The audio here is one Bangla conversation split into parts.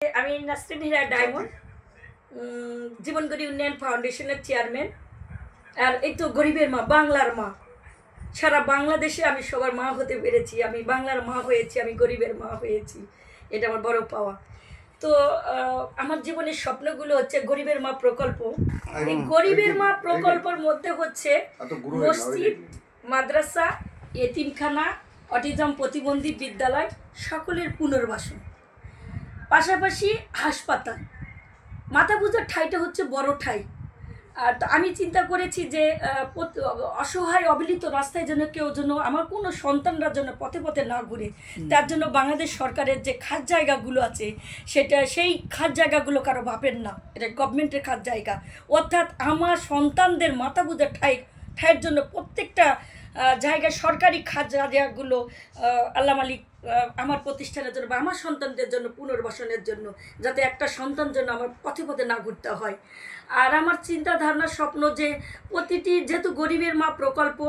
আমি নাসরিন হীরা ডায়মন্ড জীবনগড়ি উন্নয়ন ফাউন্ডেশনের চেয়ারম্যান। আর এই তো গরিবের মা, বাংলার মা। সারা বাংলাদেশে আমি সবার মা হতে পেরেছি। আমি বাংলার মা হয়েছি, আমি গরিবের মা হয়েছি। এটা আমার বড় পাওয়া। তো আমার জীবনের স্বপ্নগুলো হচ্ছে গরিবের মা প্রকল্প। এই গরিবের মা প্রকল্পের মধ্যে হচ্ছে মসজিদ, মাদ্রাসা, এতিমখানা, অটিজম প্রতিবন্ধী বিদ্যালয়, সকলের পুনর্বাসন, পাশাপাশি হাসপাতাল। মাথা বোঝার ঠাইটা হচ্ছে বড় ঠাই। আর তো আমি চিন্তা করেছি যে অসহায় অবহেলিত রাস্তায় যেন কেউ যেন আমার কোনো সন্তানরা যেন পথে পথে না ঘুরে, তার জন্য বাংলাদেশ সরকারের যে খাস জায়গাগুলো আছে সেই খাস জায়গাগুলো কারো বাপের না, এটা গভর্নমেন্টের খাস জায়গা। অর্থাৎ আমার সন্তানদের মাথা বোঝার ঠাইয়ের জন্য প্রত্যেকটা জায়গায় সরকারি খাস জায়গাগুলো আল্লাহ মালিক আমার প্রতিষ্ঠানের জন্য বা আমার সন্তানদের জন্য পুনর্বাসনের জন্য, যাতে একটা সন্তান যেন আমার পথে পথে না ঘুরতে হয়। আর আমার চিন্তা ধারণার স্বপ্ন যে প্রতিটি, যেহেতু গরিবের মা প্রকল্প,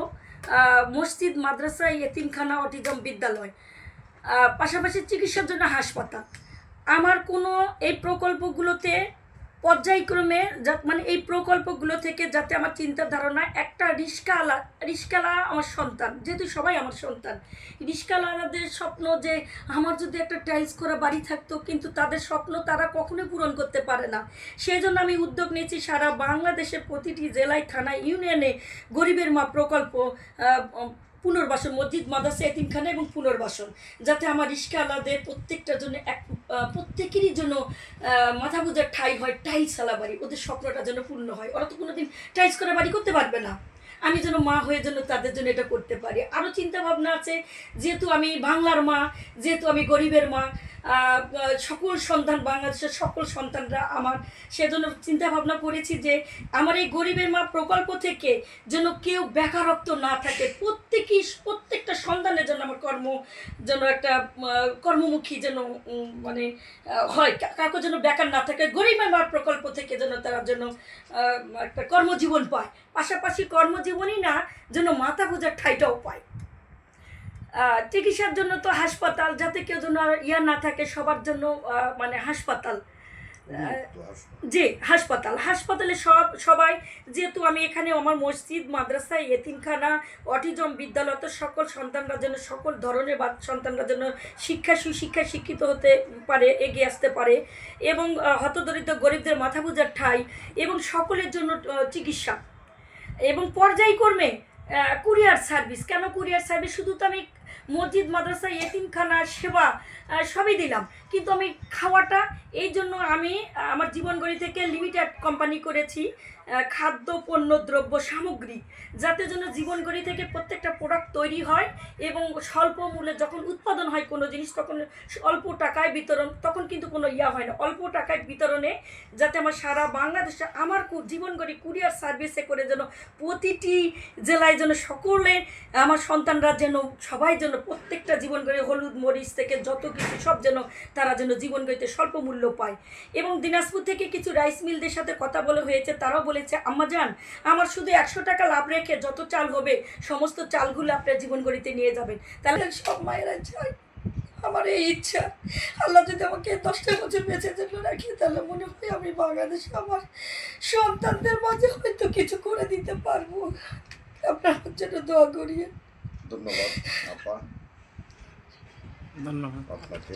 মসজিদ, মাদ্রাসা, এতিমখানা, অটিজম বিদ্যালয়, পাশাপাশি চিকিৎসার জন্য হাসপাতাল, আমার কোনো এই প্রকল্পগুলোতে পর্যায়ক্রমে মানে এই প্রকল্পগুলো থেকে যাতে আমার চিন্তা ধারণা একটা রিস্কালা আমার সন্তান, যেহেতু সবাই আমার সন্তান, রিস্কালাদের স্বপ্ন যে আমার যদি একটা টাইলস করা বাড়ি থাকতো, কিন্তু তাদের স্বপ্ন তারা কখনোই পূরণ করতে পারে না। সেই জন্য আমি উদ্যোগ নিয়েছি সারা বাংলাদেশে প্রতিটি জেলায়, থানায়, ইউনিয়নে গরিবের মা প্রকল্প পুনর্বাসন, মসজিদ, মাদ্রাসা, এতিমখানা এবং পুনর্বাসন, যাতে আমার রিস্কাওয়ালাদের প্রত্যেকটার জন্য প্রত্যেকেরই জন্য মাথা বোঝার ঠাই হয়, টাইলসওয়ালা বাড়ি, ওদের স্বপ্নটা যেন পূর্ণ হয়। ওরা তো কোনোদিন টাইলস করে বাড়ি করতে পারবে না, আমি যেন মা হয়ে যেন তাদের জন্য এটা করতে পারি। আরও চিন্তা ভাবনা আছে, যেহেতু আমি বাংলার মা, যেহেতু আমি গরিবের মা, সকল সন্তান, বাংলাদেশের সকল সন্তানরা আমার, সেজন্য চিন্তা ভাবনা করেছি যে আমার এই গরিবের মা প্রকল্প থেকে যেন কেউ বেকারত্ব না থাকে, প্রত্যেকটা সন্তানের জন্য আমার যেন একটা কর্মমুখী যেন মানে হয়, কাউকে যেন বেকার না থাকে। গরিবের মা প্রকল্প থেকে যেন তারা যেন একটা কর্মজীবন পায়, পাশাপাশি কর্মজীবনই না, যেন মাথা বোঝার ঠাইটাও পায়। চিকিৎসার জন্য তো হাসপাতাল, যাতে কেউ যেন না থাকে, সবার জন্য মানে হাসপাতাল, জি হাসপাতালে সবাই, যেহেতু আমি এখানে আমার মসজিদ, মাদ্রাসা, এতিমখানা, অটিজম বিদ্যালয়, তো সকল সন্তানরা যেন, সকল ধরনের সন্তানরা যেন সুশিক্ষায় শিক্ষিত হতে পারে, এগিয়ে আসতে পারে, এবং হতদরিদ্র গরিবদের মাথা বোঝার ঠাই, এবং সকলের জন্য চিকিৎসা, এবং পর্যায়ক্রমে কুরিয়ার সার্ভিস। কেন কুরিয়ার সার্ভিস? শুধু তো আমি মসজিদ, মাদ্রাসা, এতিমখানা, সেবা সবই দিলাম, কিন্তু আমি খাওয়াটা, এই জন্য আমি আমার জীবনগড়ি থেকে লিমিটেড কোম্পানি করেছি খাদ্য পণ্য দ্রব্য সামগ্রী, যাতে জন্য জীবনগড়ি থেকে প্রত্যেকটা প্রোডাক্ট তৈরি হয় এবং স্বল্প মূল্যে যখন উৎপাদন হয় কোনো জিনিস, তখন অল্প টাকায় বিতরণ, তখন কিন্তু কোনো হয় না, অল্প টাকায় বিতরণে, যাতে আমার সারা বাংলাদেশে আমার জীবনগড়ি কুরিয়ার সার্ভিসে করে যেন প্রতিটি জেলায় যেন সকলে আমার সন্তানরা যেন, সবাই যেন প্রত্যেকটা জীবনগড়ি, হলুদ মরিচ থেকে যত কিছু সব যেন তারা যেন জীবনগড়িতে স্বল্প মূল্য পায়। এবং দিনাজপুর থেকে কিছু রাইস মিলদের সাথে কথা বলা হয়েছে, তারাও বলেছে আম্মাজান, আমার শুধু 100 টাকা লাভ রেখে যত চাল হবে সমস্ত চালগুলো আপনার জীবনগড়িতে নিয়ে যাবেন। তাহলে সব মায়েরা চায়, আমার এই ইচ্ছা, আল্লাহ যদি আমাকে 10টা বছর বেঁচে যেন রাখি, তাহলে মনে হয় আমি বাংলাদেশে আমার সন্তানদের মাঝে হয়তো কিছু করে দিতে পারবো। আপনার জন্য দোয়া করিয়ে। ধন্যবাদ আপা, ধন্যবাদ আপনাকে।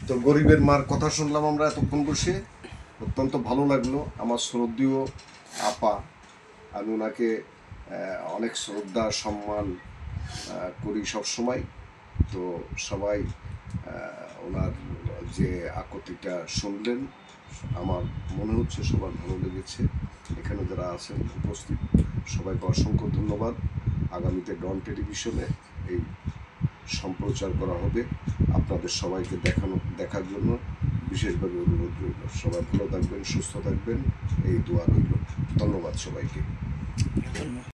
তো গরিবের মার কথা শুনলাম আমরা এতক্ষণ বসে, অত্যন্ত ভালো লাগলো। আমার শ্রদ্ধেয় আপা, আমি ওনাকে অনেক শ্রদ্ধা সম্মান করি সবসময়। তো সবাই ওনার যে আকুতিটা শুনলেন, আমার মনে হচ্ছে সবার ভালো লেগেছে। এখানে যারা আছেন উপস্থিত সবাইকে অসংখ্য ধন্যবাদ। আগামীতে ডন টেলিভিশনে এই সম্প্রচার করা হবে, আপনাদের সবাইকে দেখার জন্য বিশেষভাবে অনুরোধ রইল। সবাই ভালো থাকবেন, সুস্থ থাকবেন, এই দোয়া রইল। ধন্যবাদ সবাইকে।